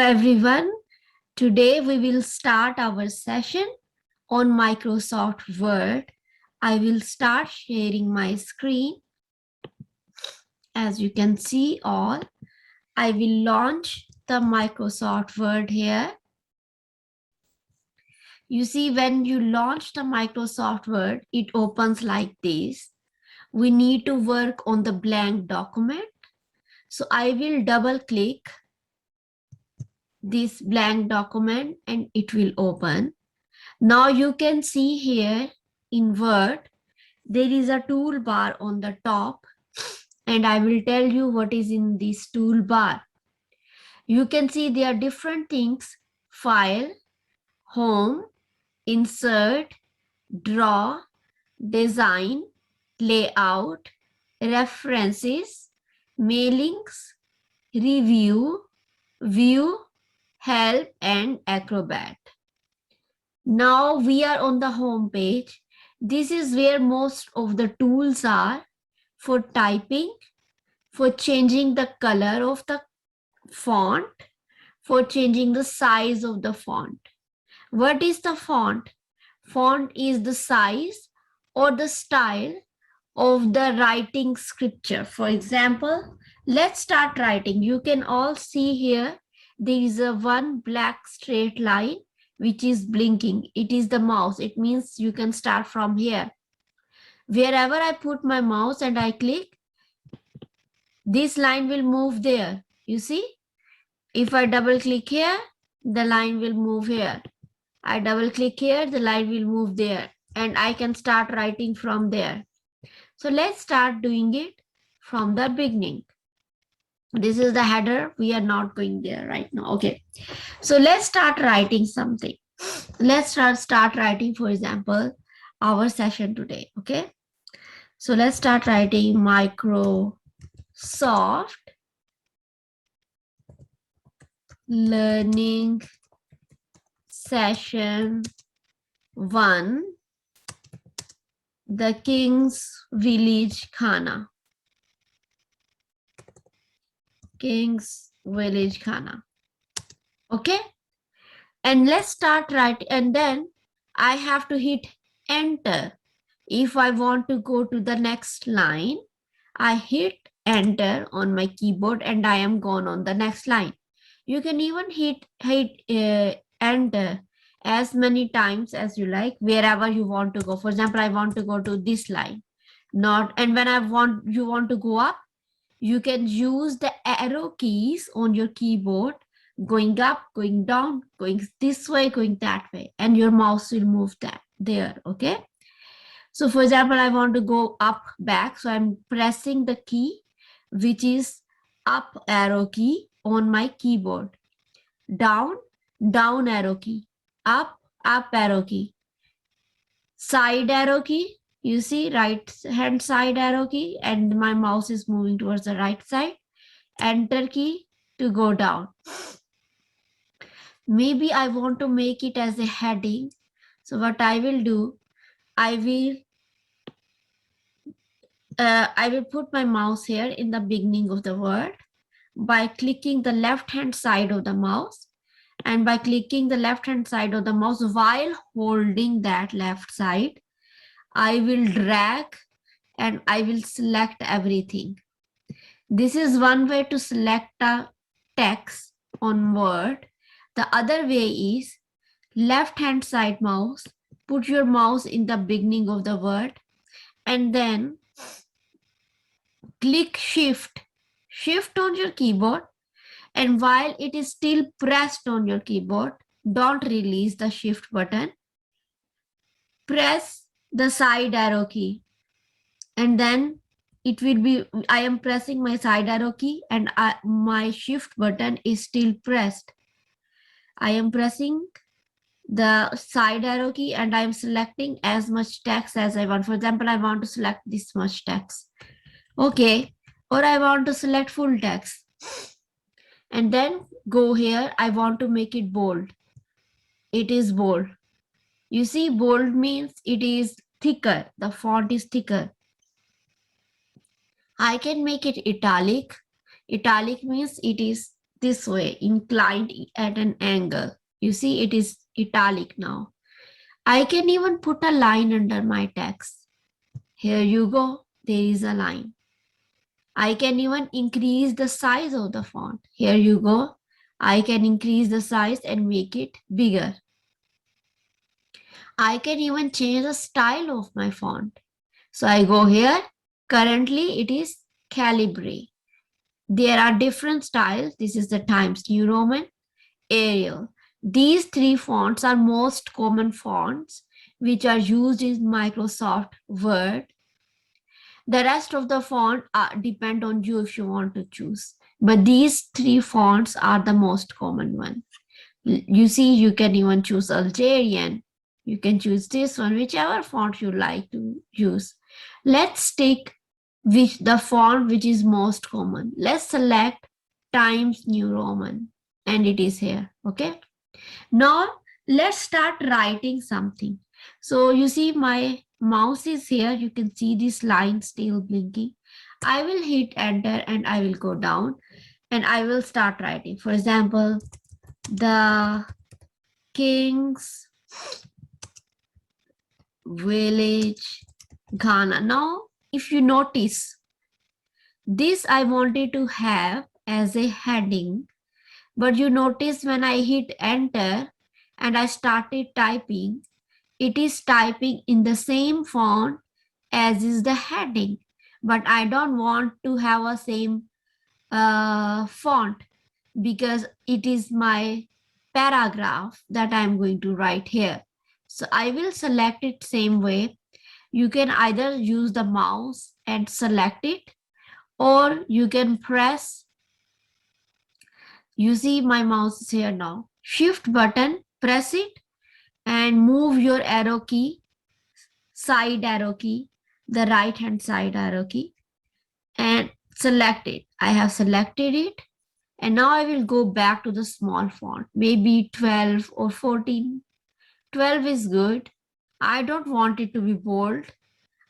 everyone. Today we will start our session on Microsoft Word. I will start sharing my screen. As you can see all, I will launch the Microsoft Word here. You see, when you launch the Microsoft Word, it opens like this. We need to work on the blank document. So I will double click this blank document and it will open. Now you can see here in Word, there is a toolbar on the top and I will tell you what is in this toolbar. You can see there are different things: File, Home, Insert, Draw, Design, Layout, References, Mailings, Review, View, Help and Acrobat. Now we are on the home page. This is where most of the tools are for typing, for changing the color of the font, for changing the size of the font. What is the font? Font is the size or the style of the writing scripture. For example, let's start writing. You can all see here, there is a one black straight line which is blinking. It is the mouse. It means you can start from here. Wherever I put my mouse and I click, this line will move there. You see, if I double click here, the line will move here. I double click here, the line will move there, and I can start writing from there. So let's start doing it from the beginning. This is the header. We are not going there right now. Okay. So let's start writing something. Let's start writing, for example, our session today. Okay. So let's start writing Microsoft Learning Session 1, The King's Village Khana. King's Village Khana. Okay. And let's start writing. And then I have to hit enter. If I want to go to the next line, I hit enter on my keyboard and I am gone on the next line. You can even hit enter as many times as you like, wherever you want to go. For example, I want to go to this line. And when you want to go up, you can use the arrow keys on your keyboard, going up, going down, going this way, going that way, and your mouse will move that there. Okay. So for example, I want to go up, back. So I'm pressing the key, which is up arrow key on my keyboard. Down, down arrow key. Up arrow key. Side arrow key. You see, right hand side arrow key, and my mouse is moving towards the right side. Enter key to go down. Maybe I want to make it as a heading. So what I will do, I will put my mouse here in the beginning of the word by clicking the left hand side of the mouse, and by clicking the left hand side of the mouse while holding that left side, I will drag and I will select everything. This is one way to select a text on Word. The other way is left hand side mouse, put your mouse in the beginning of the word and then click shift on your keyboard, and while it is still pressed on your keyboard, don't release the shift button. Press the side arrow key, and then it will be, I am pressing my side arrow key and my shift button is still pressed. I am pressing the side arrow key and I'm selecting as much text as I want. For example, I want to select this much text. Okay. Or I want to select full text. And then go here. I want to make it bold. It is bold. You see, bold means it is thicker. The font is thicker. I can make it italic. Italic means it is this way, inclined at an angle. You see, it is italic now. I can even put a line under my text. Here you go, there is a line. I can even increase the size of the font. Here you go. I can increase the size and make it bigger. I can even change the style of my font. So I go here. Currently it is Calibri. There are different styles. This is the Times New Roman, Arial. These three fonts are most common fonts which are used in Microsoft Word. The rest of the font depend on you if you want to choose. But these three fonts are the most common one. You see, you can even choose Algerian. You can choose this one, whichever font you like to use. Let's take the font which is most common. Let's select Times New Roman, and it is here. Okay. Now let's start writing something. So you see my mouse is here. You can see this line still blinking. I will hit enter and I will go down and I will start writing. For example, the King's Village, Ghana. Now, if you notice, this I wanted to have as a heading, but you notice when I hit enter and I started typing, it is typing in the same font as is the heading, but I don't want to have a same font because it is my paragraph that I'm going to write here. So I will select it same way. You can either use the mouse and select it, or you can press, you see my mouse is here now, shift button, press it and move your arrow key, side arrow key, the right hand side arrow key, and select it. I have selected it. And now I will go back to the small font, maybe 12 or 14. 12 is good. I don't want it to be bold.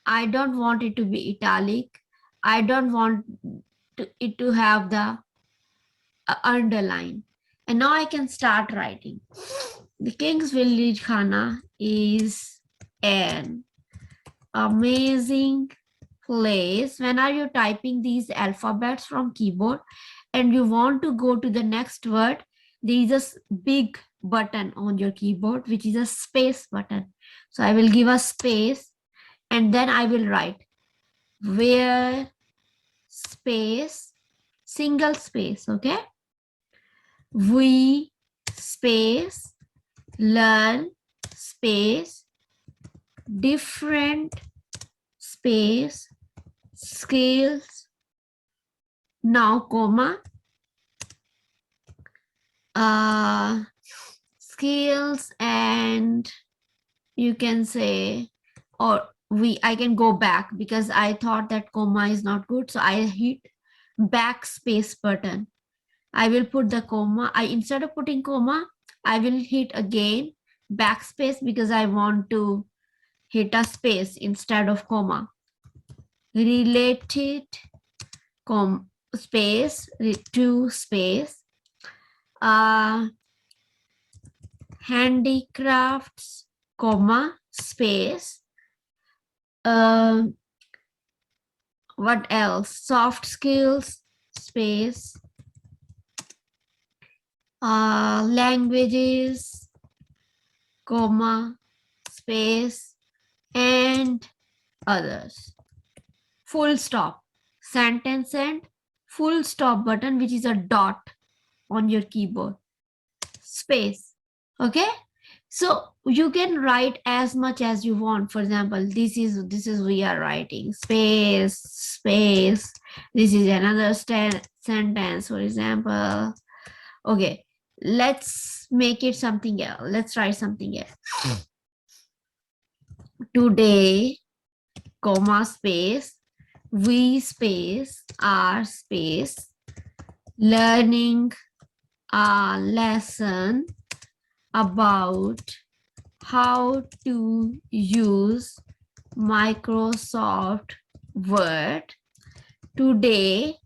I don't want it to be italic. I don't want it to have the underline. And now I can start writing. The King's Village Khana is an amazing place. When are you typing these alphabets from keyboard and you want to go to the next word, there is a big button on your keyboard which is a space button. So I will give a space and then I will write where space, single space. Okay, we space learn space different space skills, now comma, skills, and you can say, or I can go back because I thought that comma is not good, so I hit backspace button. I will put the comma. Instead of putting comma, I will hit again backspace because I want to hit a space instead of comma. Related space to space, handicrafts, comma, space, what else, soft skills, space, languages, comma, space, and others, full stop, sentence end, full stop button, which is a dot on your keyboard, space. Okay, so you can write as much as you want. For example, this is we are writing space space, this is another sentence, for example. Okay, let's make it something else. Let's write something else. Today, comma, space, we space are space learning a lesson about how to use Microsoft Word. Today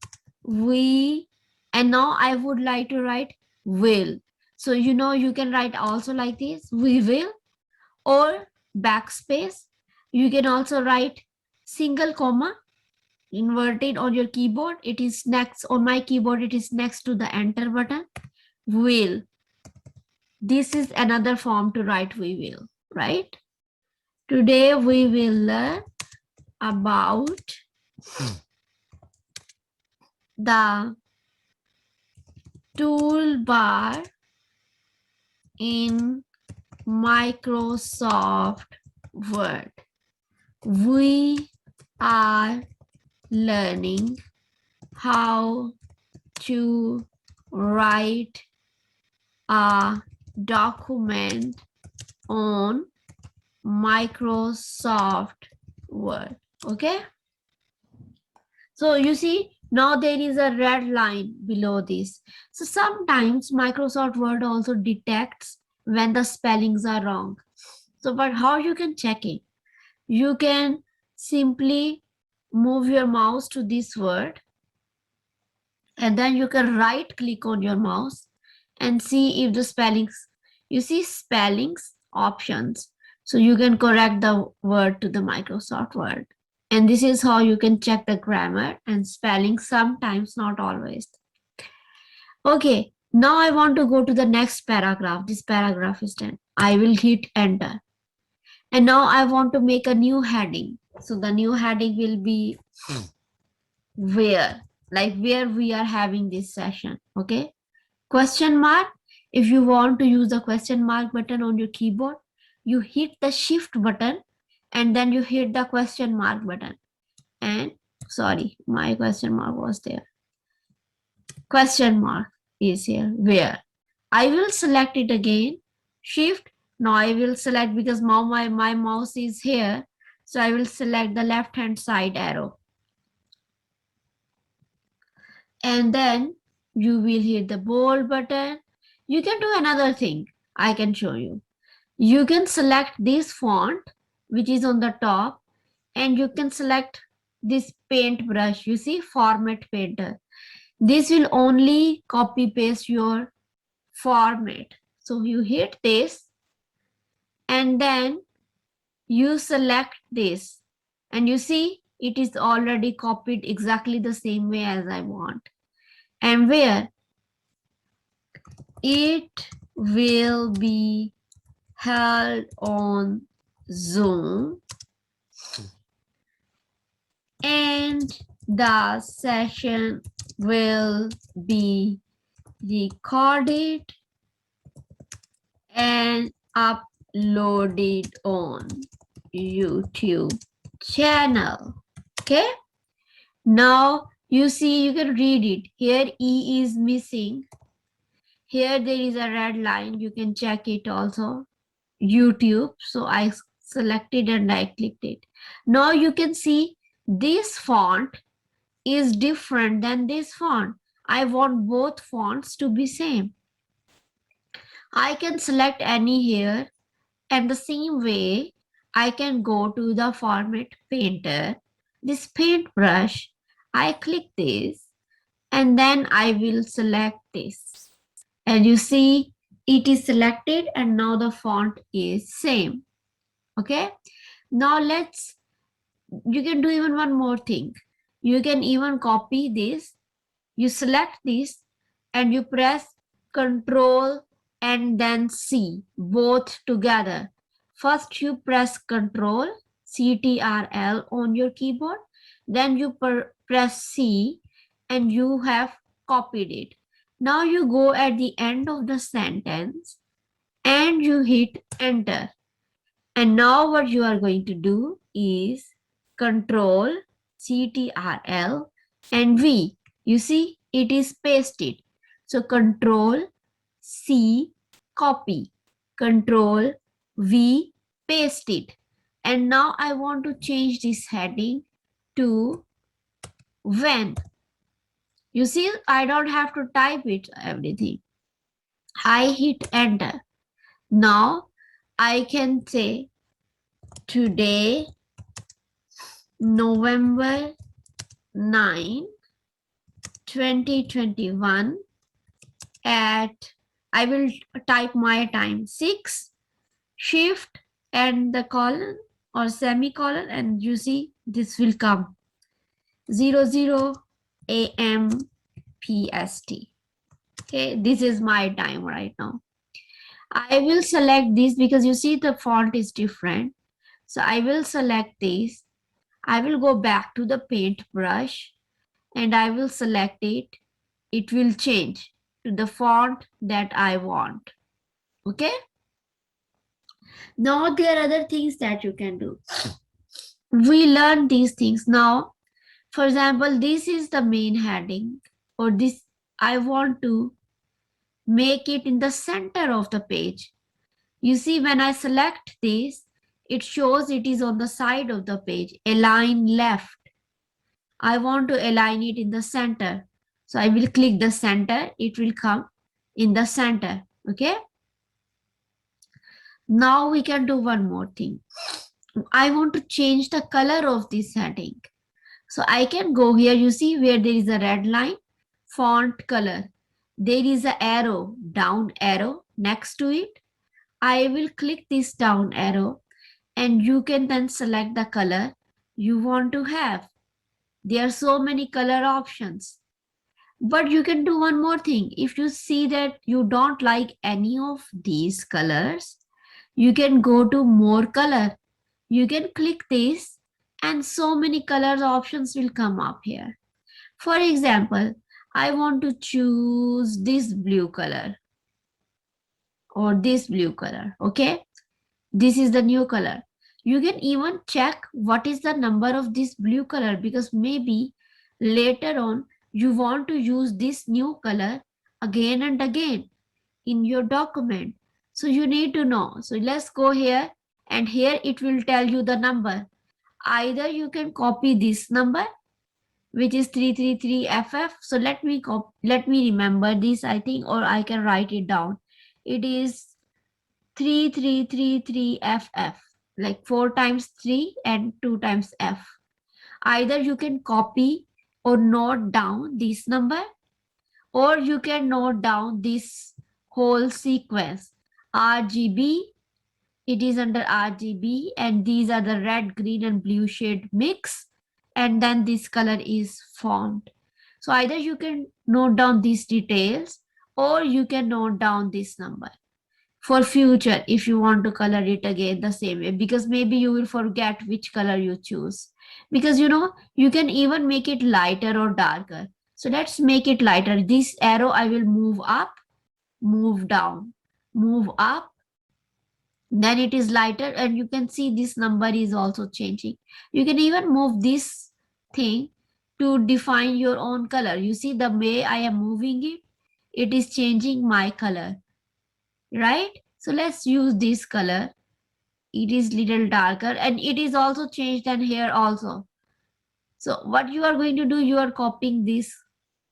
we And now I would like to write will. So you can write also like this, we will, or backspace. You can also write single comma inverted on your keyboard. It is next on my keyboard, it is next to the enter button. Will. This is another form to write we will, right? Today we will learn about the toolbar in Microsoft Word. We are learning how to write a document on Microsoft Word. Okay. So you see, now there is a red line below this. So sometimes Microsoft Word also detects when the spellings are wrong. So, but how you can check it? You can simply move your mouse to this word, and then you can right click on your mouse and see if the spellings, you see spellings options. So you can correct the word to the Microsoft Word. And this is how you can check the grammar and spelling, sometimes, not always. Okay, now I want to go to the next paragraph. This paragraph is done. I will hit enter. And now I want to make a new heading. So the new heading will be where, like where we are having this session. Okay. Question mark. If you want to use the question mark button on your keyboard, you hit the shift button and then you hit the question mark button. And sorry, my question mark was there. Question mark is here. Where? I will select it again. Shift. Now I will select, because now my mouse is here. So I will select the left hand side arrow. And then you will hit the bold button. You can do another thing. I can show you. You can select this font, which is on the top, and you can select this paintbrush. You see, format painter. This will only copy paste your format. So you hit this and then you select this, and you see it is already copied exactly the same way as I want. And where it will be held on Zoom, and the session will be recorded and uploaded on YouTube channel. Okay. Now you see, you can read it. Here E is missing. Here there is a red line. You can check it also. YouTube. So I selected and I clicked it. Now you can see this font is different than this font. I want both fonts to be same. I can select any here, and the same way I can go to the format painter, this paintbrush, I click this and then I will select this. And you see it is selected and now the font is same. Okay. Now you can do even one more thing. You can even copy this. You select this and you press Control and then C, both together. First you press Control, CTRL on your keyboard. Then you press C and you have copied it. Now you go at the end of the sentence and you hit enter. And now what you are going to do is Control, CTRL and V. You see it is pasted. So Control C, copy, Control V, paste it. And now I want to change this heading to when. You see, I don't have to type it everything. I hit enter. Now I can say today, November 9, 2021 at, I will type my time 6, shift and the colon or semicolon, and you see this will come 00 AM PST. Okay, this is my time right now. I will select this because you see the font is different. So I will select this. I will go back to the paintbrush and I will select it. It will change to the font that I want. Okay. Now there are other things that you can do. We learn these things now. For example, this is the main heading, or this, I want to make it in the center of the page. You see, when I select this, it shows it is on the side of the page, align left. I want to align it in the center. So I will click the center, it will come in the center. Okay. Now we can do one more thing. I want to change the color of this heading. So I can go here, you see where there is a red line, font color. There is an arrow, down arrow next to it. I will click this down arrow and you can then select the color you want to have. There are so many color options. But you can do one more thing. If you see that you don't like any of these colors, you can go to more color. You can click this and so many color options will come up here. For example, I want to choose this blue color or this blue color. Okay. This is the new color. You can even check what is the number of this blue color, because maybe later on you want to use this new color again and again in your document. So you need to know. So let's go here, and here it will tell you the number. Either you can copy this number, which is 333FF. So let me remember this, I think, or I can write it down. It is 3333FF, like 4 times 3 and 2 times F. Either you can copy or note down this number, or you can note down this whole sequence. RGB, it is under RGB, and these are the red, green and blue shade mix, and then this color is font. So either you can note down these details or you can note down this number for future if you want to color it again the same way, because maybe you will forget which color you choose, because you can even make it lighter or darker. So let's make it lighter. This arrow I will move up, move down, move up, then it is lighter, and you can see this number is also changing. You can even move this thing to define your own color. You see the way I am moving it, it is changing my color, right? So let's use this color. It is little darker and it is also changed than here also. So what you are going to do, you are copying this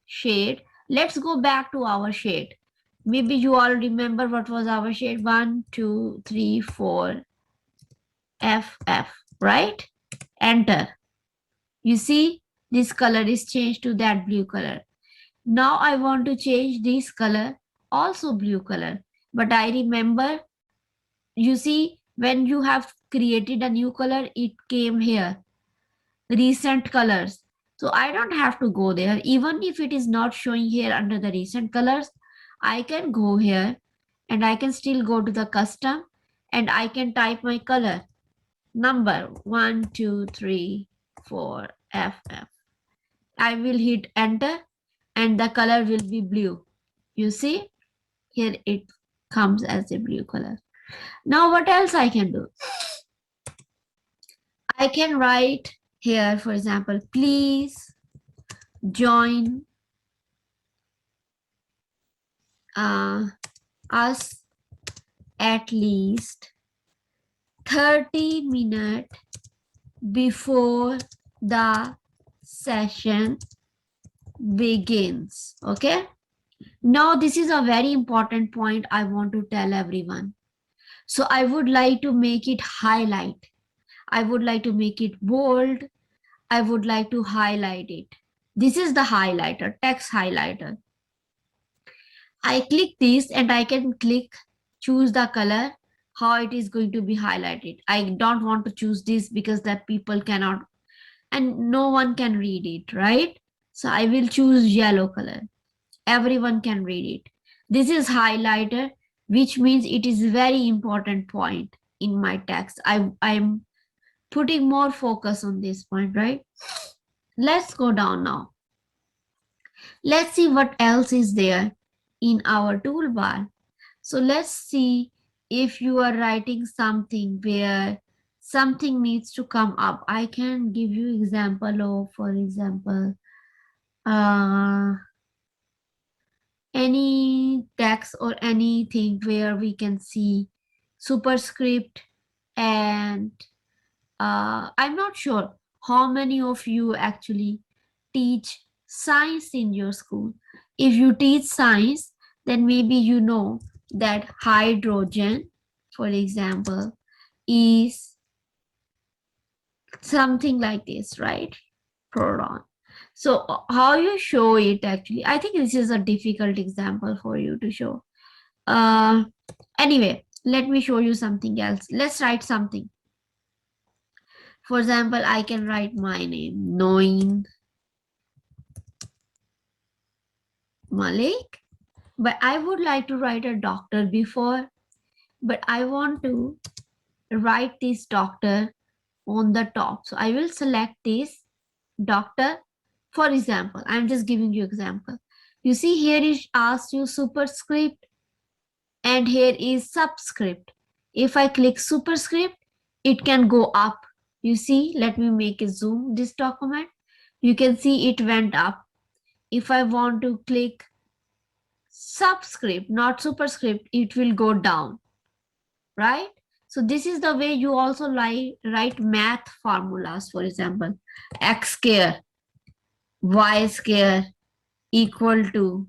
shade. Let's go back to our shade. Maybe you all remember what was our shade. 1, 2, 3, 4, FF, right? Enter. You see this color is changed to that blue color. Now I want to change this color, also blue color. But I remember, you see, when you have created a new color, it came here, recent colors. So I don't have to go there. Even if it is not showing here under the recent colors, I can go here and I can still go to the custom and I can type my color number 1, 2, 3, 4, FF. I will hit enter and the color will be blue. You see, here it comes as a blue color. Now what else I can do? I can write here, for example, please join us at least 30 minutes before the session begins. Okay. Now this is a very important point I want to tell everyone. So I would like to make it highlight. I would like to make it bold. I would like to highlight it. This is the highlighter, text highlighter. I click this and I can choose the color, how it is going to be highlighted. I don't want to choose this because that people cannot and no one can read it, right? So I will choose yellow color. Everyone can read it. This is highlighter, which means it is very important point in my text. I'm putting more focus on this point, right? Let's go down now. Let's see what else is there in our toolbar. So let's see if you are writing something where something needs to come up. I can give you example of, for example, uh, any text or anything where we can see superscript and I'm not sure how many of you actually teach science in your school. If you teach science, then maybe you know that hydrogen, for example, is something like this, right? Proton. So how you show it actually, I think this is a difficult example for you to show. Uh, anyway, let me show you something else. Let's write something. For example, I can write my name, Noin Malik, but I would like to write a doctor before, but I want to write this doctor on the top. So I will select this doctor. For example, I'm just giving you example. You see here it asks you superscript and here is subscript. If I click superscript, it can go up. You see, let me make a zoom this document. You can see it went up. If I want to click subscript, not superscript, it will go down, right? So this is the way you also write math formulas. For example, x square, y square equal to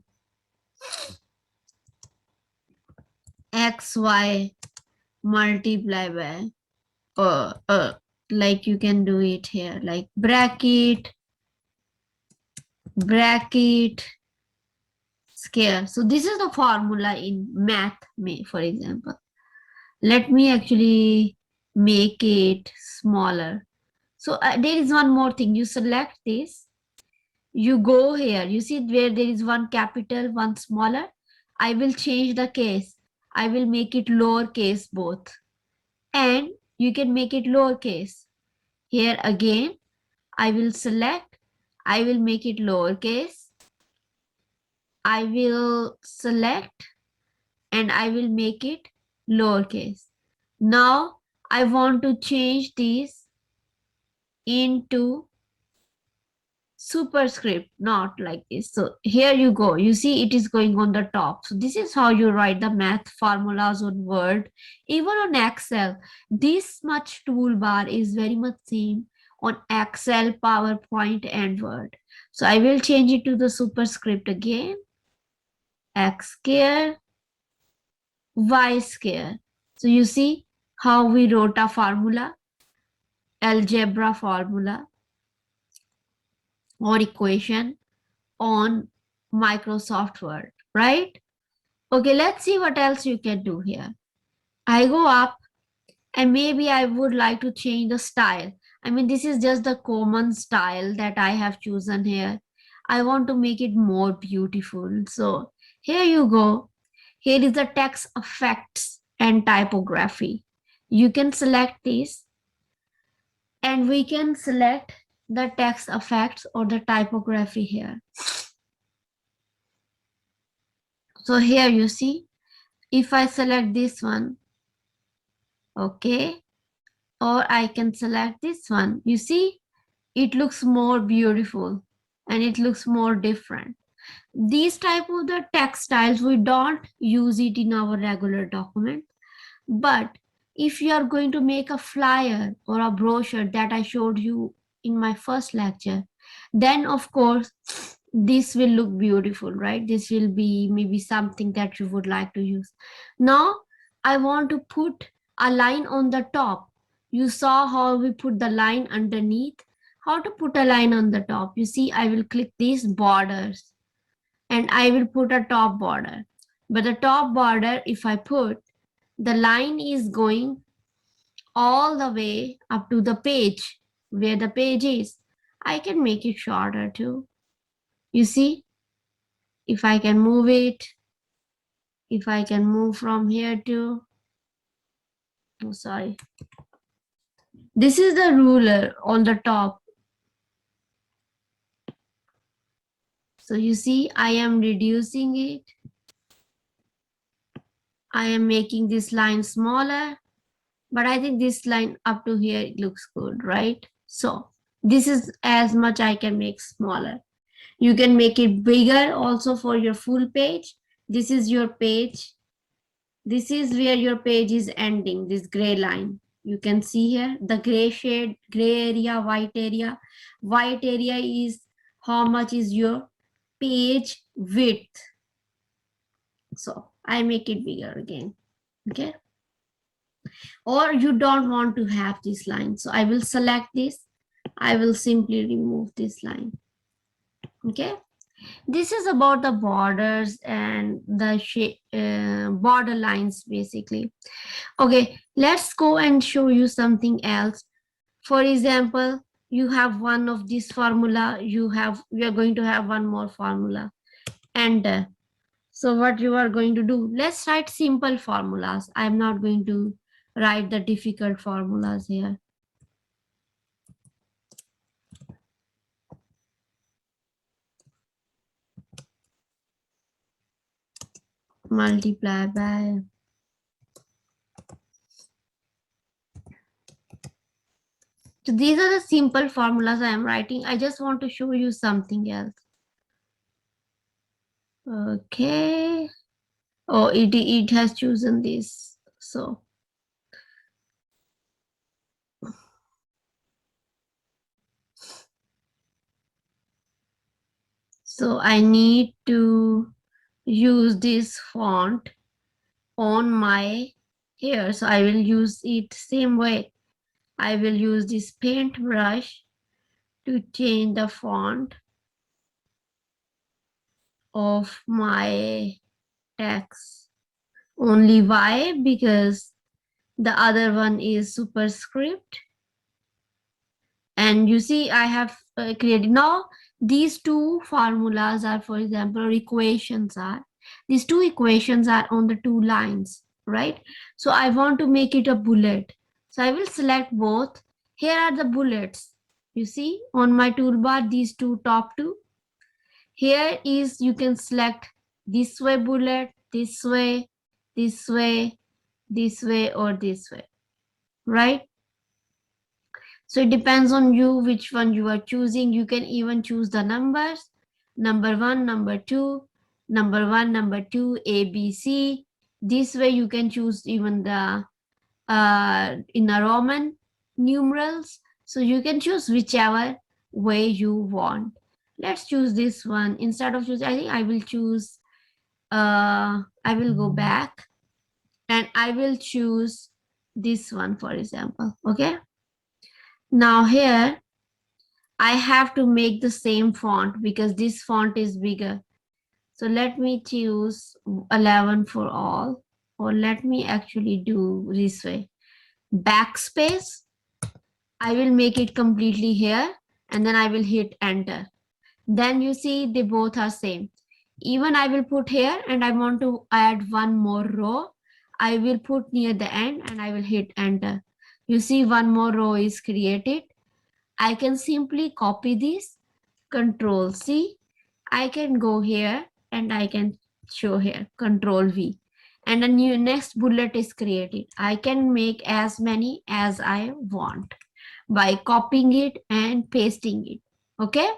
xy multiply by like you can do it here, like bracket square. So this is the formula in math, for example. Let me actually make it smaller. So there is one more thing. You select this, you go here, you see where there is one capital, one smaller. I will change the case. I will make it lowercase both. And you can make it lowercase. Here again, I will select, I will make it lowercase. I will select and I will make it lowercase. Now I want to change this into superscript, not like this. So here you go. You see it is going on the top. So this is how you write the math formulas on Word. Even on Excel, this much toolbar is very much same on Excel, PowerPoint and Word. So I will change it to the superscript again. X square, Y square. So you see how we wrote a formula, algebra formula or equation on Microsoft Word, right? Okay, let's see what else you can do here. I go up and maybe I would like to change the style. I mean, this is just the common style that I have chosen here. I want to make it more beautiful. So here you go. Here is the text effects and typography. You can select this and we can select the text effects or the typography here. So here you see, if I select this one, okay, or I can select this one, you see, it looks more beautiful and it looks more different. These type of the text styles, we don't use it in our regular document, but if you are going to make a flyer or a brochure that I showed you in my first lecture, then of course this will look beautiful, right? This will be maybe something that you would like to use. Now I want to put a line on the top. You saw how we put the line underneath. how to put a line on the top. You see, I will click these borders and I will put a top border. But the top border, if I put, the line is going all the way up to the page where the page is. I can make it shorter too. You see, if I can move it, if I can move from here to, oh, sorry. This is the ruler on the top. So you see, I am reducing it. I am making this line smaller, but I think this line up to here, it looks good, right? So this is as much I can make smaller. You can make it bigger also for your full page. This is your page. This is where your page is ending, this gray line. You can see here the gray shade, gray area, white area. White area is how much is your page width. So I make it bigger again, okay? Or you don't want to have this line. So I will select this. I will simply remove this line, okay? This is about the borders and the border lines basically. Okay, let's go and show you something else. For example, you have one of this formula, we are going to have one more formula. And so what you are going to do, let's write simple formulas. I'm not going to write the difficult formulas here. Multiply by, so these are the simple formulas I am writing. I just want to show you something else. Okay. Oh, it has chosen this. So I need to use this font on my here. So I will use it same way. I will use this paintbrush to change the font of my text. Only why? Because the other one is superscript. And you see, I have created now these two formulas are, for example, or equations are, these two equations are on the two lines, right? So I want to make it a bullet. So I will select both. Here are the bullets. You see on my toolbar, these two top two. Here is, you can select this way bullet, this way, this way, this way, or this way, right? So it depends on you which one you are choosing. You can even choose the numbers, number one, number two, number one, number two, A, B, C. This way you can choose even the in a Roman numerals. So you can choose whichever way you want. Let's choose this one. Instead of choosing, I think I will choose, I will go back and I will choose this one, for example, okay? Now here, I have to make the same font because this font is bigger. So let me choose 11 for all, or let me actually do this way. Backspace, I will make it completely here and then I will hit enter. Then you see they both are same. Even I will put here and I want to add one more row. I will put near the end and I will hit enter. You see one more row is created. I can simply copy this, Control C. I can go here and I can show here, Control V. And a new next bullet is created. I can make as many as I want by copying it and pasting it. Okay.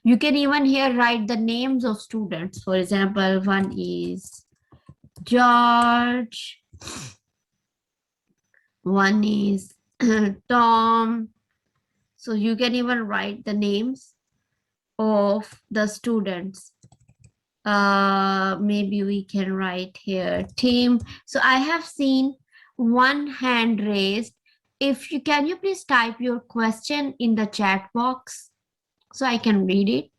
You can even here write the names of students. For example, one is George, one is Tom. So you can even write the names of the students. Maybe we can write here Tim. So I have seen one hand raised If you can, you please type your question in the chat box so I can read it.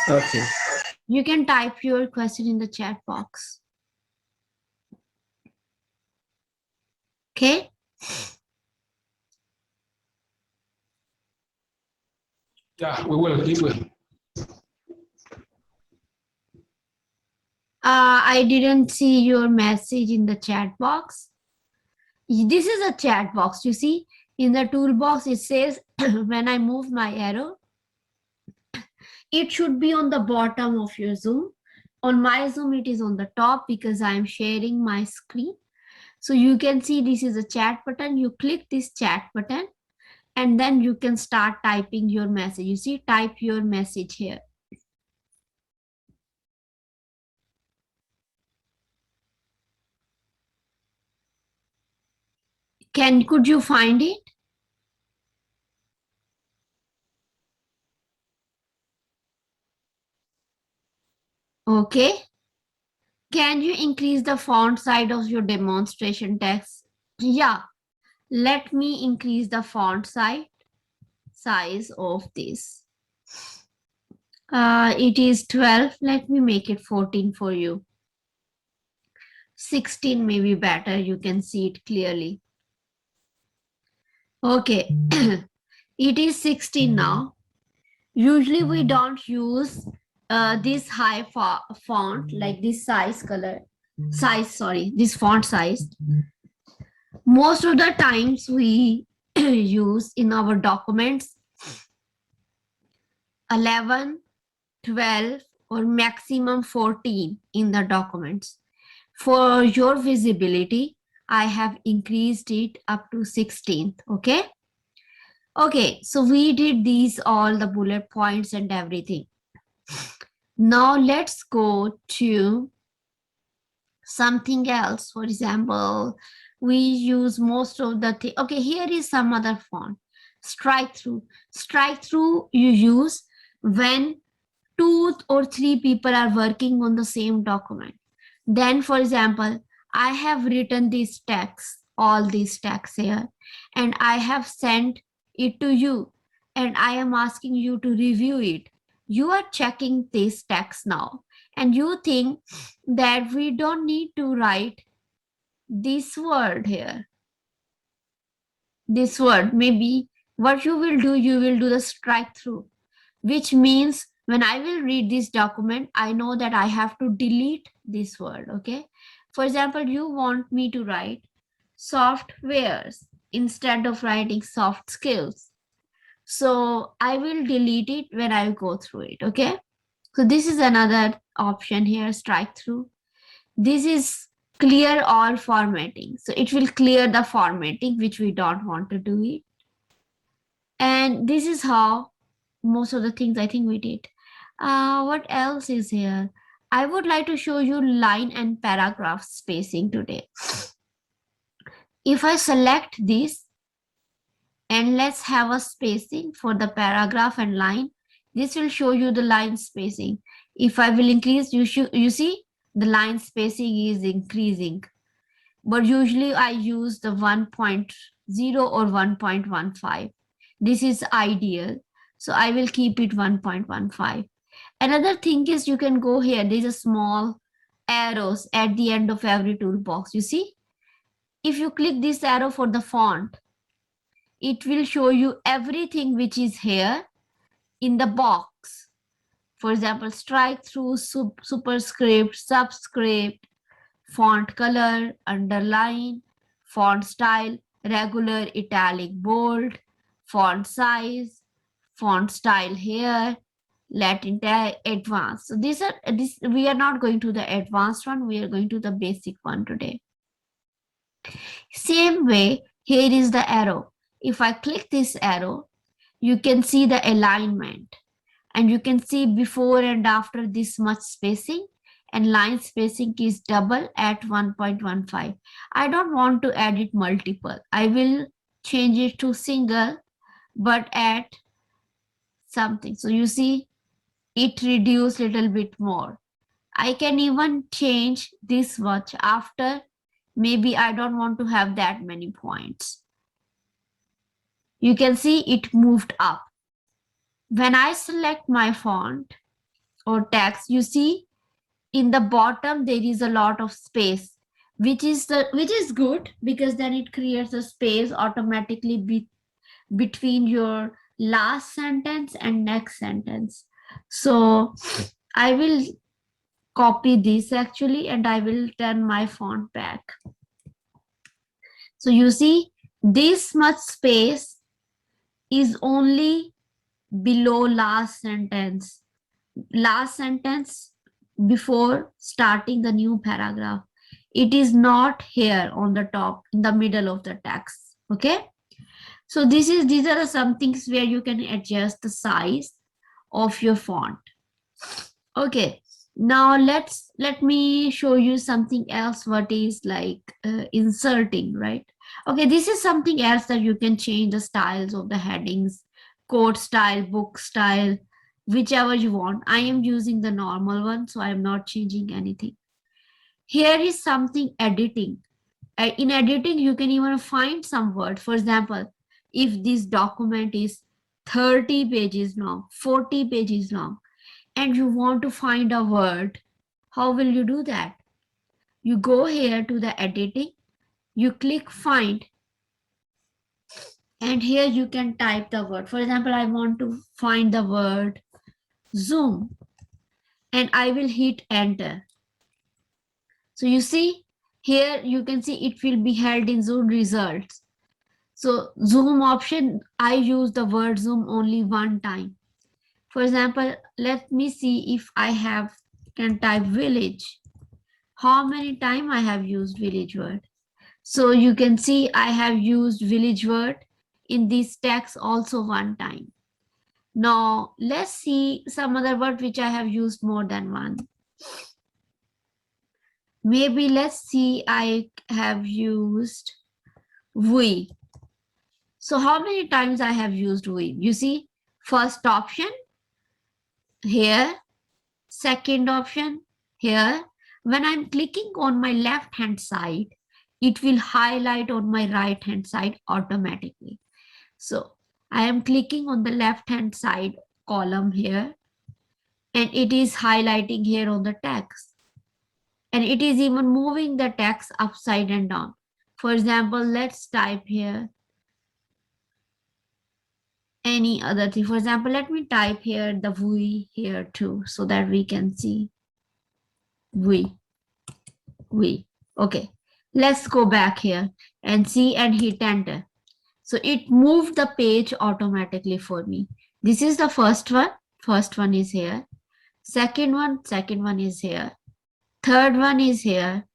Okay. You can type your question in the chat box. Okay. Yeah, we will. It will. I didn't see your message in the chat box. This is a chat box. You see, in the toolbox, it says when I move my arrow, it should be on the bottom of your Zoom. On my Zoom, it is on the top because I am sharing my screen. So you can see this is a chat button. You click this chat button and then you can start typing your message. You see, type your message here. Could you find it? Okay. Can you increase the font size of your demonstration text? Yeah, let me increase the font size of this. It is 12. Let me make it 14 for you. 16 may be better. You can see it clearly. Okay. It is 16 now. Usually we don't use this high font like this this font size. Most of the times we use in our documents 11, 12 or maximum 14 in the documents. For your visibility, I have increased it up to 16th. Okay. Okay, so we did these all the bullet points and everything. Now let's go to something else. For example, we use most of the thing. Okay, here is some other font. Strike through. Strike through you use when 2 or 3 people are working on the same document. Then, for example, I have written these text, all these texts here, and I have sent it to you, and I am asking you to review it. You are checking this text now, and you think that we don't need to write this word here. This word, maybe what you will do the strike through, which means when I will read this document, I know that I have to delete this word. Okay. For example, you want me to write softwares instead of writing soft skills. So I will delete it when I go through it. Okay. So this is another option here, strike through. This is clear all formatting. So it will clear the formatting, which we don't want to do it. And this is how most of the things I think we did. What else is here? I would like to show you line and paragraph spacing today. If I select this and let's have a spacing for the paragraph and line, this will show you the line spacing. If I will increase, you see the line spacing is increasing. But usually I use the 1.0 or 1.15. This is ideal. So I will keep it 1.15. Another thing is you can go here. There's a small arrows at the end of every toolbox. You see, if you click this arrow for the font, it will show you everything which is here in the box. For example, strike through, superscript, subscript, font color, underline, font style, regular, italic, bold, font size, font style here, Latin advanced. So these are we are not going to the advanced one, we are going to the basic one today. Same way, here is the arrow. If I click this arrow, you can see the alignment and you can see before and after this much spacing, and line spacing is double at 1.15. I don't want to add it multiple. I will change it to single, but at something. So you see it reduce little bit more. I can even change this much after Maybe I don't want to have that many points. You can see it moved up. When I select my font or text, you see in the bottom there is a lot of space, which is good, because then it creates a space automatically between your last sentence and next sentence. So I will copy this actually, and I will turn my font back. So you see this much space is only below last sentence before starting the new paragraph. It is not here on the top in the middle of the text. Okay, so these are some things where you can adjust the size of your font. Okay, now let me show you something else, what is like inserting, right? Okay, this is something else that you can change the styles of the headings, quote style, book style, whichever you want. I am using the normal one, so I am not changing anything. Here is something editing. In editing, you can even find some word. For example, if this document is 30 pages long, 40 pages long, and you want to find a word, how will you do that? You go here to the editing, you click find, and here you can type the word. For example, I want to find the word zoom, and I will hit enter. So you see here, you can see it will be held in zoom results. So zoom option, I use the word zoom only one time. For example, let me see if I can type village. How many times I have used village word. So you can see I have used village word in this text also one time. Now let's see some other word which I have used more than one. Maybe let's see, I have used we. So how many times I have used we? You see, first option here, second option here. When I'm clicking on my left hand side, it will highlight on my right hand side automatically. So I am clicking on the left hand side column here, and it is highlighting here on the text, and it is even moving the text upside and down. For example, let's type here any other thing. For example, let me type here the we here too, so that we can see we. Okay, let's go back here and see and hit enter. So it moved the page automatically for me. This is the first one. First one is here. Second one is here. Third one is here.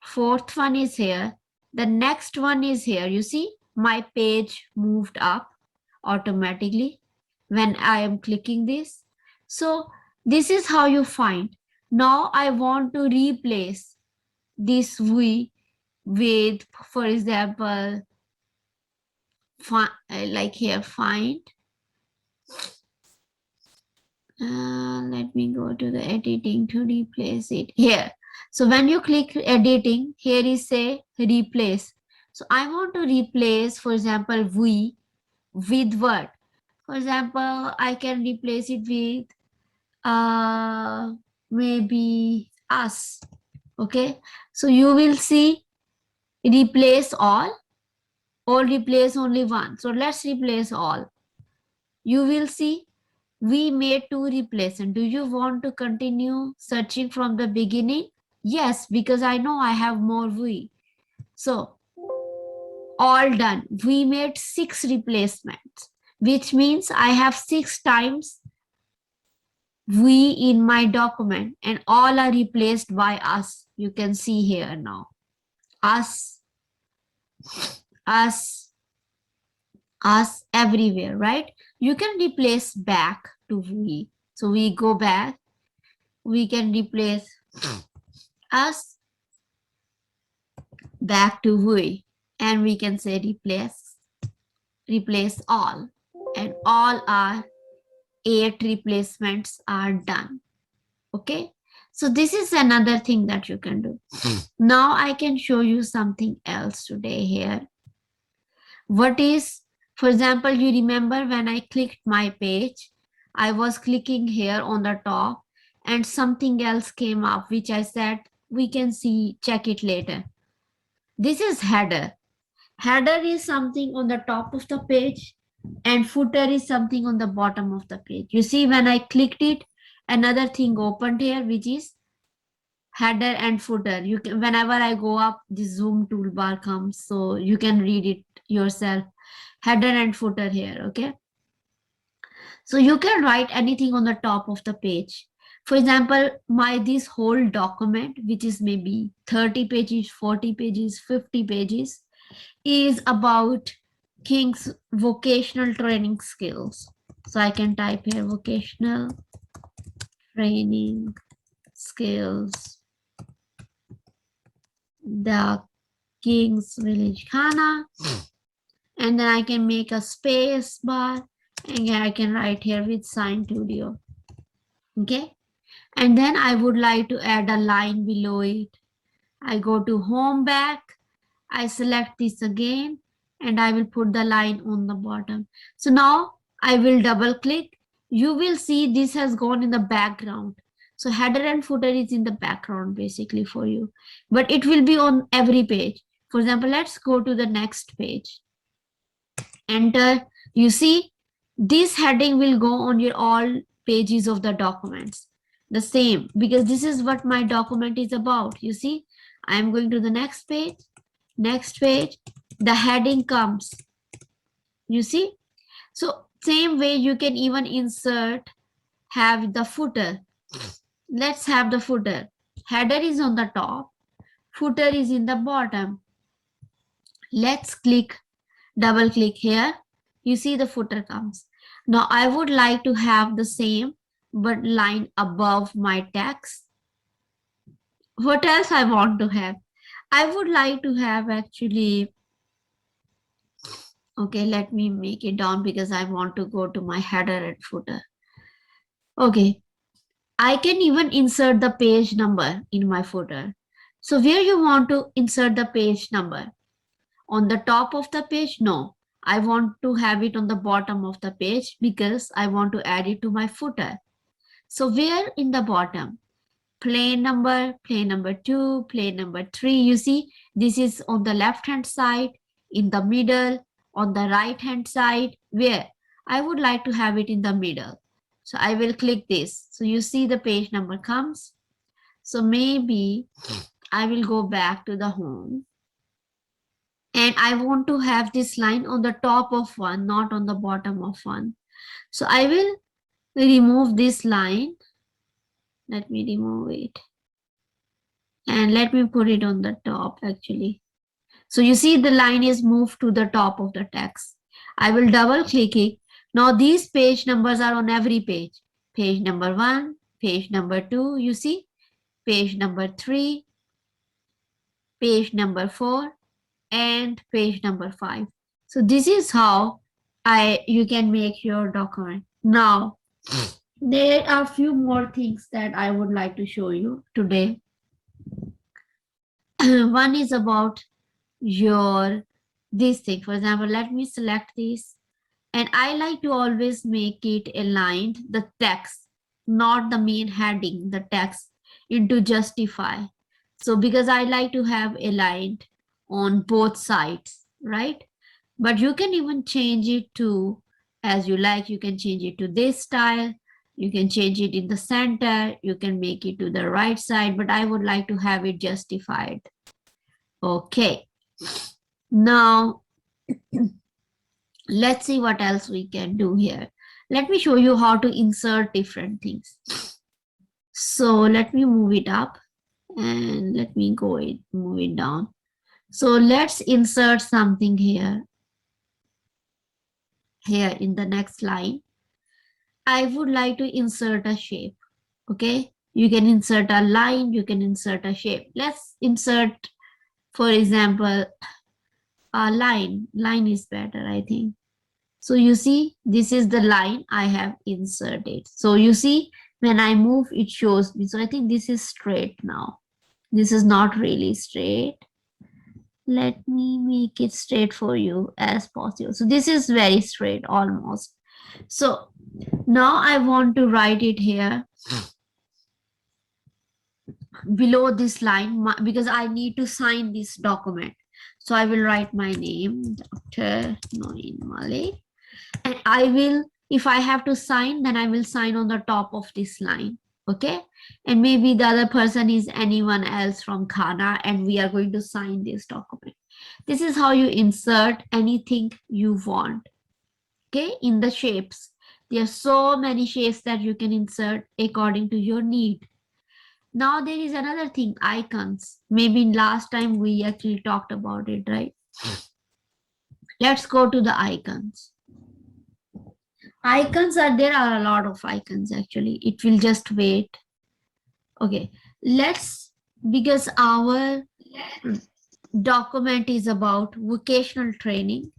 Fourth one is here. The next one is here. You see, my page moved up automatically when I am clicking this. So this is how you find. Now I want to replace this we with, for example, like here, find. Let me go to the editing to replace it here. So when you click editing, here is say replace. So I want to replace, for example, we with what? For example, I can replace it with maybe us. Okay, so you will see replace all or replace only one. So let's replace all. You will see we made two replacements. Do you want to continue searching from the beginning? Yes, because I know I have more we. So all done. We made 6 replacements, which means I have 6 times we in my document, and all are replaced by us. You can see here now. Us, us, us everywhere, right? You can replace back to we. So we go back, we can replace us back to we, and we can say replace all, and all our 8 replacements are done. Okay, So this is another thing that you can do. Now I can show you something else today here. What is, for example, you remember when I clicked my page, I was clicking here on the top and something else came up, which I said, we can see, check it later. This is header. Header is something on the top of the page and footer is something on the bottom of the page. You see, when I clicked it, another thing opened here, which is header and footer. You can, whenever I go up, the zoom toolbar comes, so you can read it yourself. Header and footer here, okay? So you can write anything on the top of the page. For example, my this whole document, which is maybe 30 pages, 40 pages, 50 pages, is about King's vocational training skills. So I can type here vocational training skills, the King's Village Khana, and then I can make a space bar and I can write here with Sign Studio. Okay, and then I would like to add a line below it. I go to home back, I select this again, and I will put the line on the bottom. So now I will double click. You will see this has gone in the background. So header and footer is in the background basically for you, but it will be on every page. For example, let's go to the next page. Enter. You see, this heading will go on your all pages of the documents. The same, because this is what my document is about. You see, I am going to the next page. Next page, the heading comes. You see? So same way you can even insert, have the footer. Let's have the footer. Header is on the top, footer is in the bottom. Let's click, double click here. You see the footer comes. Now I would like to have the same but line above my text. What else I want to have? I would like to have actually, okay, let me make it down because I want to go to my header and footer. Okay, I can even insert the page number in my footer. So where you want to insert the page number? On the top of the page? No, I want to have it on the bottom of the page because I want to add it to my footer. So where in the bottom? Plane number 2, plane number 3. You see, this is on the left hand side, in the middle, on the right hand side, where I would like to have it in the middle. So I will click this. So you see the page number comes. So maybe I will go back to the home. And I want to have this line on the top of one, not on the bottom of one. So I will remove this line. Let me remove it. And let me put it on the top actually. So you see the line is moved to the top of the text. I will double click it. Now these page numbers are on every page. Page number 1, page number 2, you see, page number 3, page number 4, and page number 5. So this is how you can make your document. Now, there are a few more things that I would like to show you today. One is about your this thing. For example, let me select this, and I like to always make it aligned, the text, not the main heading, the text, into justify. So because I like to have aligned on both sides, right? But you can even change it to as you like. You can change it to this style, you can change it in the center, you can make it to the right side, but I would like to have it justified. Okay, now let's see what else we can do here. Let me show you how to insert different things. So let me move it up and let me move it down. So let's insert something here in the next line. I would like to insert a shape. Okay, you can insert a line, you can insert a shape. Let's insert, for example, a line. Line is better, I think. So you see, this is the line I have inserted. So you see, When I move, it shows me. So I think this is straight now. This is not really straight. Let me make it straight for you as possible. So this is very straight almost. So now I want to write it here below this line because I need to sign this document. So I will write my name, Dr. Noin Malik. And I will, if I have to sign, then I will sign on the top of this line. Okay. And maybe the other person is anyone else from Ghana, and we are going to sign this document. This is how you insert anything you want. Okay. In the shapes, there are so many shapes that you can insert according to your need. Now there is another thing, icons. Maybe last time we actually talked about it, right? Let's go to the icons. Icons are, there are a lot of icons actually. It will just wait. Okay, because our document is about vocational training.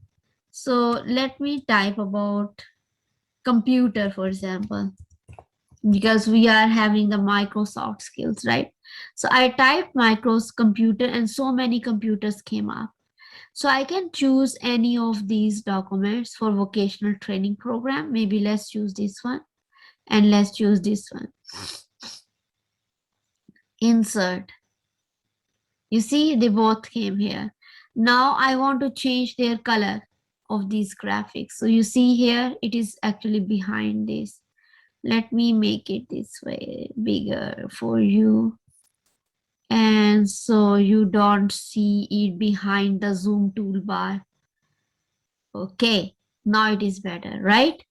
So let me type about computer, for example, because we are having the Microsoft skills, right? So I typed Microsoft computer and so many computers came up. So I can choose any of these documents for vocational training program. Maybe let's choose this one and let's choose this one. Insert. You see, they both came here. Now I want to change their color of these graphics. So you see here, it is actually behind this. Let me make it this way, bigger for you. And so you don't see it behind the zoom toolbar. Okay, now it is better, right?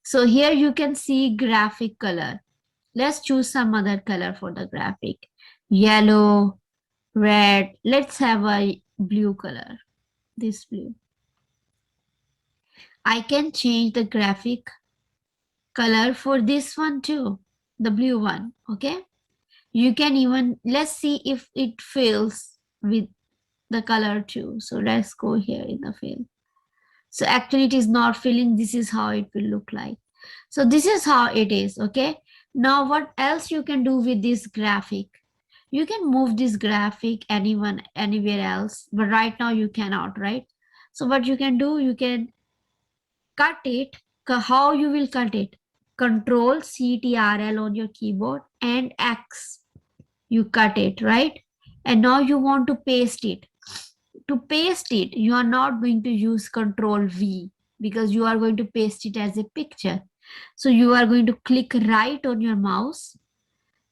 So here you can see graphic color. Let's choose some other color for the graphic. Yellow, red. Let's have a blue color. This blue. I can change the graphic color for this one too, the blue one. Okay. You can even, let's see if it fills with the color too. So let's go here in the fill. So actually it is not filling. This is how it will look like. So this is how it is. Okay. Now what else you can do with this graphic? You can move this graphic anywhere else, but right now you cannot, right? So what you can do, you can cut it. How you will cut it? Control CTRL on your keyboard and X. You cut it, right? And now you want to paste it. To paste it, you are not going to use Control V because you are going to paste it as a picture. So you are going to click right on your mouse.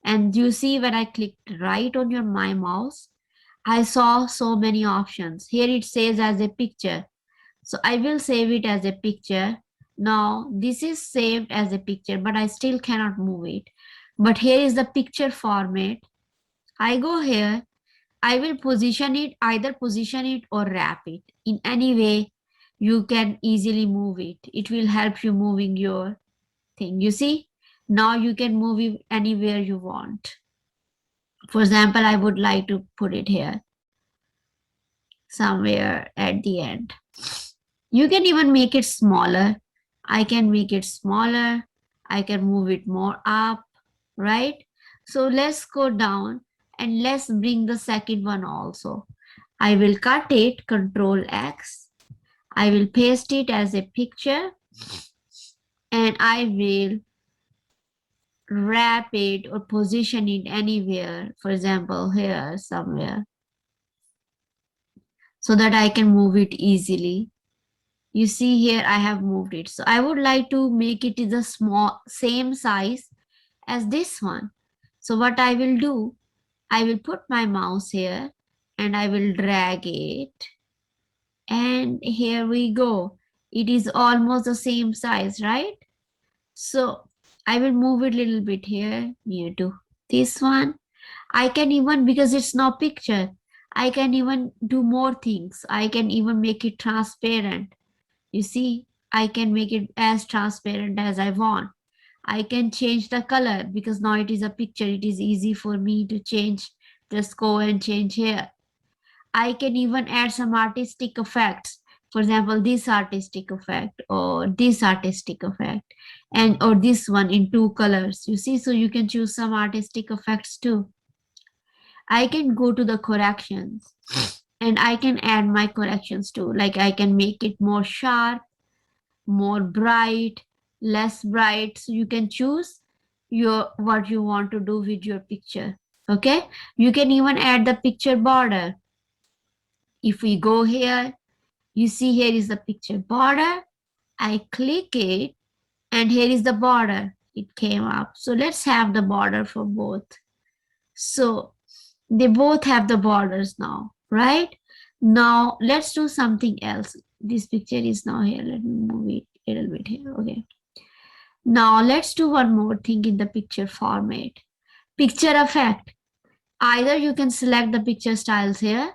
And you see when I clicked right on my mouse, I saw so many options. Here it says as a picture. So I will save it as a picture. Now this is saved as a picture, but I still cannot move it. But here is the picture format. I go here. I will position it, either position it or wrap it. In any way, you can easily move it. It will help you moving your thing. You see, now you can move it anywhere you want. For example, I would like to put it here, somewhere at the end. You can even make it smaller. I can make it smaller. I can move it more up, right? So let's go down and let's bring the second one also. I will cut it, Control X. I will paste it as a picture and I will wrap it or position it anywhere, for example, here somewhere, so that I can move it easily. You see here I have moved it. So I would like to make it the same size as this one. So what I will do, I will put my mouse here and I will drag it. And here we go. It is almost the same size, right? So I will move it a little bit here near to this one. I can even, because it's no picture, I can even do more things. I can even make it transparent. You see, I can make it as transparent as I want. I can change the color because now it is a picture. It is easy for me to change. Just go and change here. I can even add some artistic effects. For example, this artistic effect or this artistic effect, and or this one in 2 colors, you see. So you can choose some artistic effects too. I can go to the corrections and I can add my corrections too. Like I can make it more sharp, more bright, less bright. So you can choose your what you want to do with your picture. Okay, you can even add the picture border. If we go here, you see here is the picture border. I click it and here is the border. It came up. So let's have the border for both. So they both have the borders now, right? Now let's do something else. This picture is now here. Let me move it a little bit here. Okay. Now let's do one more thing in the picture format. Picture effect. Either you can select the picture styles here.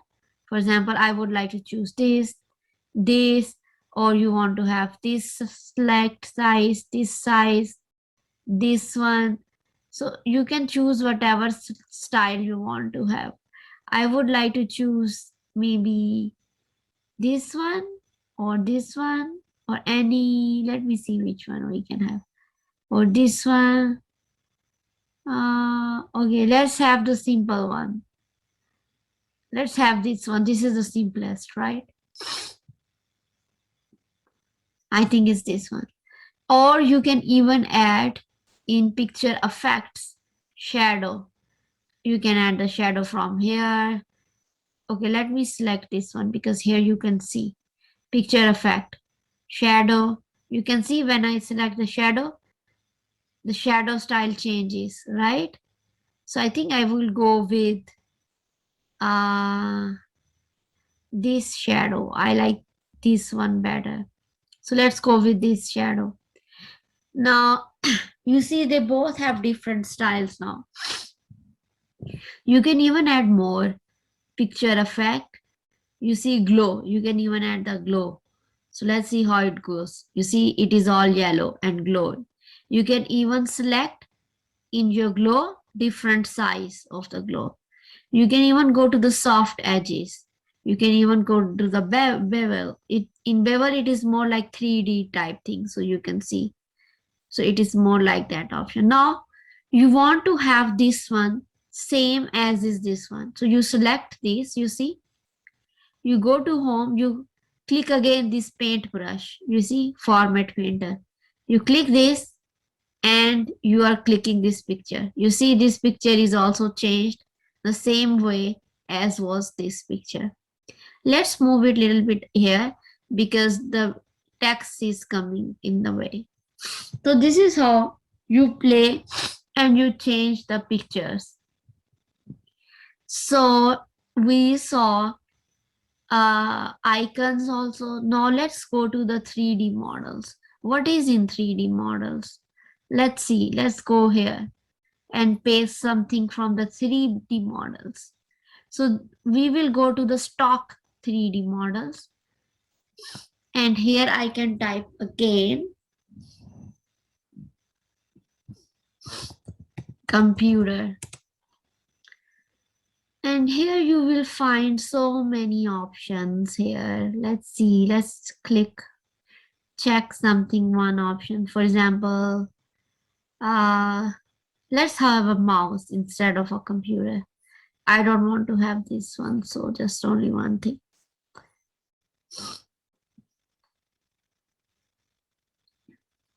For example, I would like to choose this, or you want to have this select size, this one. So you can choose whatever style you want to have. I would like to choose maybe this one or this one or any. Let me see which one we can have. Or this one. Okay, let's have the simple one. Let's have this one. This is the simplest, right? I think it's this one. Or you can even add in picture effects shadow. You can add the shadow from here. Okay, let me select this one because here you can see picture effect, shadow. You can see when I select the shadow style changes, right? So I think I will go with uh, this shadow. I like this one better. So let's go with this shadow. Now, you see they both have different styles now. You can even add more picture effect. You see glow. You can even add the glow. So let's see how it goes. You see it is all yellow and glow. You can even select in your glow different size of the glow. You can even go to the soft edges. You can even go to the bevel. In bevel it is more like 3D type thing. So you can see. So it is more like that option. Now you want to have this one same as is this one. So you select this, you see, you go to home, you click again this paintbrush, you see format painter. You click this and you are clicking this picture. You see this picture is also changed the same way as was this picture. Let's move it a little bit here because the text is coming in the way. So this is how you play and you change the pictures. So we saw icons also. Now let's go to the 3D models. What is in 3D models? Let's see. Let's go here and paste something from the 3D models. So we will go to the stock 3D models. And here I can type again computer. And here you will find so many options here. Let's see, let's click, check something, one option. For example, let's have a mouse instead of a computer. I don't want to have this one, so just only one thing.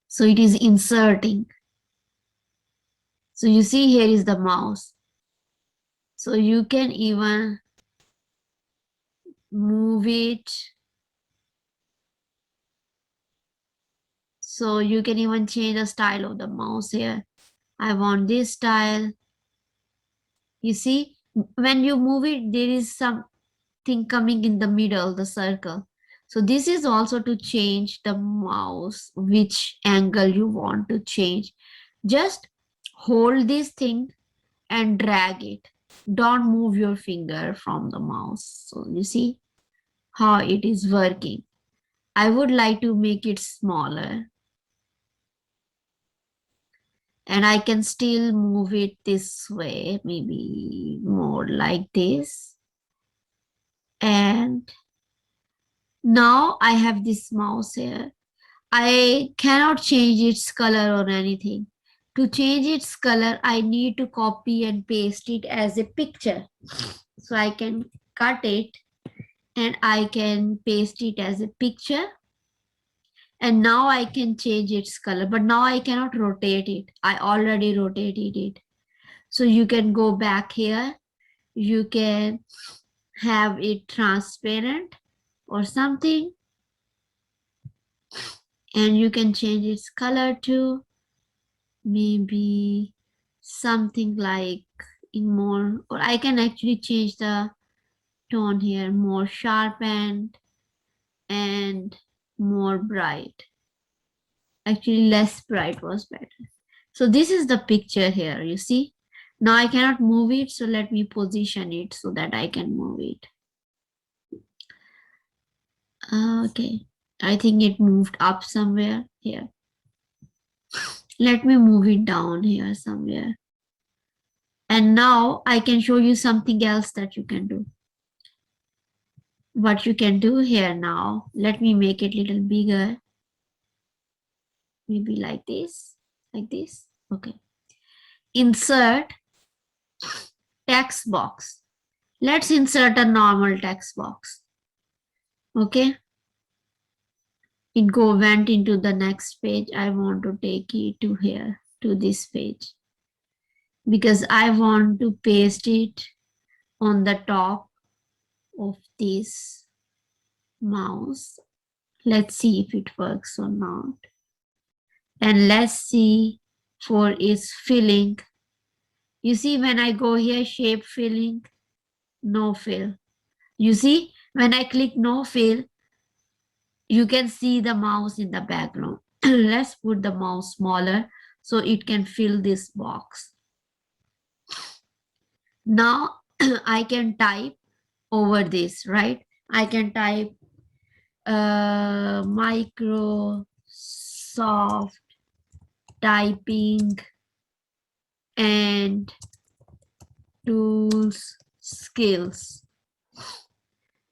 So it is inserting. So you see here is the mouse. So you can even move it. So you can even change the style of the mouse here. I want this style. You see, when you move it, there is something coming in the middle, the circle. So this is also to change the mouse, which angle you want to change. Just hold this thing and drag it. Don't move your finger from the mouse. So you see how it is working. I would like to make it smaller. And I can still move it this way, maybe more like this. And Now I have this mouse here. I cannot change its color or anything. To change its color, I need to copy and paste it as a picture. So I can cut it and I can paste it as a picture. And now I can change its color, but now I cannot rotate it. I already rotated it. So you can go back here. You can have it transparent or something, and you can change its color to maybe something like in more, or I can actually change the tone here, more sharpened and more bright. Actually less bright was better. So this is the picture here, you see. Now I cannot move it, so let me position it so that I can move it. Okay, I think it moved up somewhere here. Let me move it down here somewhere. And now I can show you something else that you can do. What you can do here now, let me make it a little bigger. Maybe like this, okay. Insert text box. Let's insert a normal text box. Okay. It went into the next page. I want to take it to here, to this page, because I want to paste it on the top of this mouse. Let's see if it works or not. And let's see for its filling. You see, when I go here, shape filling, no fill. You see, when I click no fill, you can see the mouse in the background. Let's put the mouse smaller so it can fill this box. Now I can type over this, right? I can type Microsoft typing and tools skills.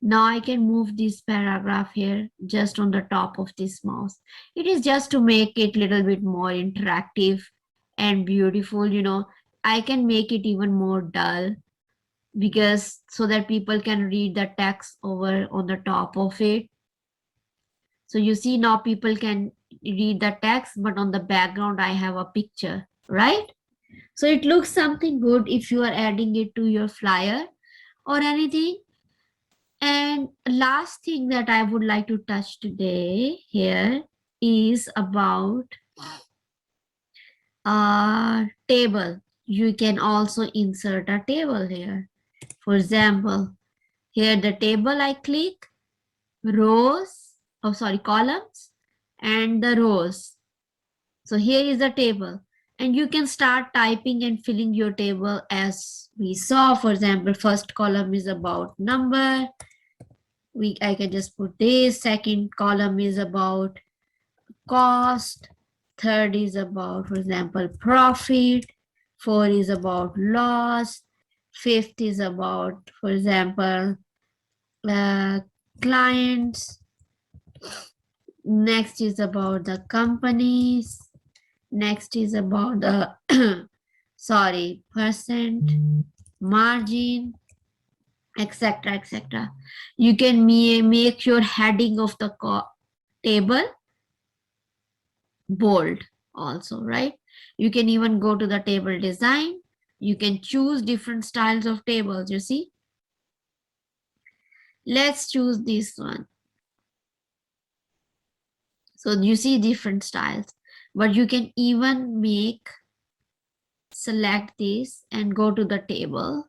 Now I can move this paragraph here just on the top of this mouse. It is just to make it a little bit more interactive and beautiful. You know, I can make it even more dull because so that people can read the text over on the top of it. So you see now people can read the text, but on the background I have a picture, right? So it looks something good if you are adding it to your flyer or anything. And last thing that I would like to touch today here is about a table. You can also insert a table here. For example, here the table I click, rows, oh sorry, columns and the rows. So here is the table and you can start typing and filling your table as we saw. For example, first column is about number. I can just put this. Second column is about cost. Third is about, for example, profit. Four is about loss. Fifth is about, for example, clients. Next is about the companies. Next is about the sorry, percent, margin, etc., etc. You can make your heading of the table bold also, right? You can even go to the table design. You can choose different styles of tables, you see. Let's choose this one. So you see different styles, but you can even select this and go to the table.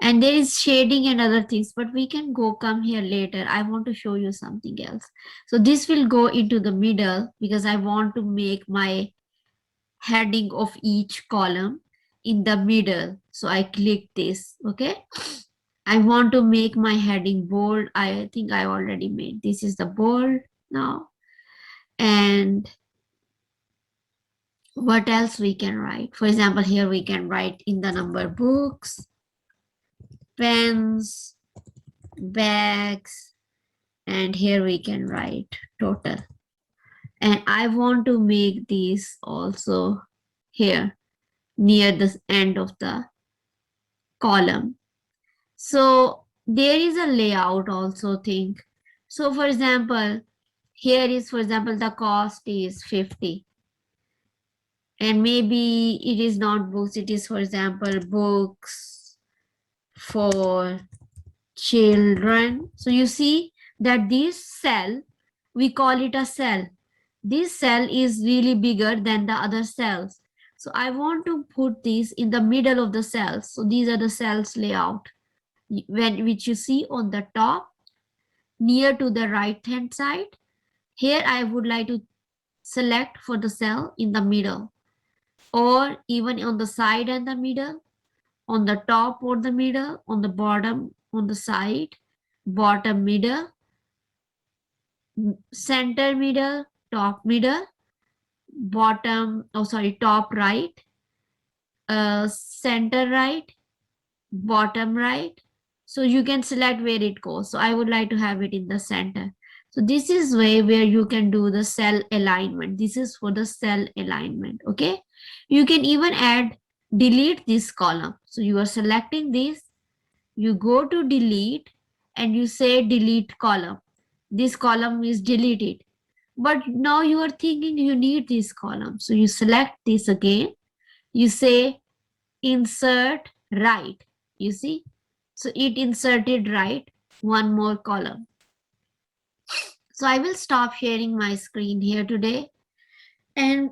And there is shading and other things, but we can come here later. I want to show you something else. So this will go into the middle because I want to make my heading of each column in the middle. So I click this, okay? I want to make my heading bold. I think I already made. This is the bold now. And what else we can write? For example, here we can write in the number books, pens, bags, And here we can write total. And I want to make these also here near the end of the column. So there is a layout also thing. So for example, here is, for example, the cost is 50. And maybe it is not books, it is, for example, books for children. So you see that this cell, we call it a cell. This cell is really bigger than the other cells. So I want to put this in the middle of the cells. So these are the cells layout, which you see on the top near to the right hand side. Here I would like to select for the cell in the middle, or even on the side and the middle, on the top or the middle, on the bottom, on the side, bottom middle, center middle, top middle, bottom, oh sorry, top right, center right, bottom right. So you can select where it goes. So I would like to have it in the center. So this is way where you can do the cell alignment. This is for the cell alignment. Okay. You can even add, delete this column. So you are selecting this, you go to delete and you say delete column. This column is deleted. But now you are thinking you need this column. So you select this again. You say insert right. You see? So it inserted right, one more column. So I will stop sharing my screen here today. And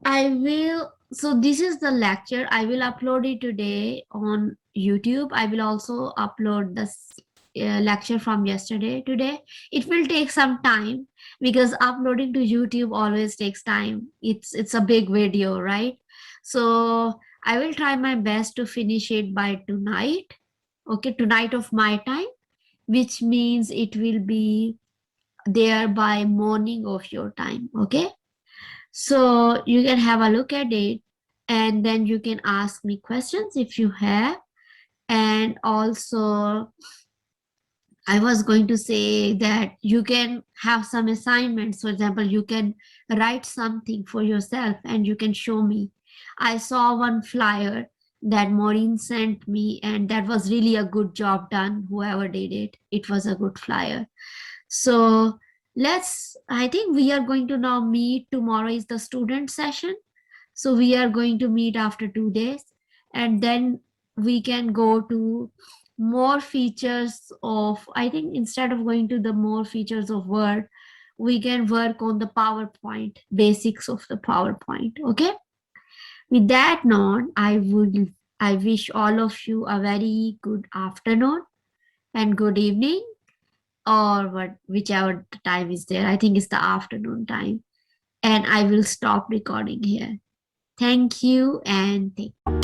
I will, so this is the lecture. I will upload it today on YouTube. I will also upload this lecture from yesterday today. It will take some time because uploading to YouTube always takes time. It's a big video, right? So I will try my best to finish it by tonight. Okay, tonight of my time, which means it will be there by morning of your time. Okay. So you can have a look at it and then you can ask me questions if you have. And also, I was going to say that you can have some assignments. For example, you can write something for yourself and you can show me. I saw one flyer that Maureen sent me, and that was really a good job done. Whoever did it, it was a good flyer. So I think we are going to now meet. Tomorrow is the student session. So we are going to meet after 2 days, and then we can go to more features of, I think instead of going to the more features of Word, we can work on the PowerPoint, basics of the PowerPoint. Okay. With that note, I wish all of you a very good afternoon and good evening, or whichever time is there. I think it's the afternoon time. And I will stop recording here. Thank you and thank you.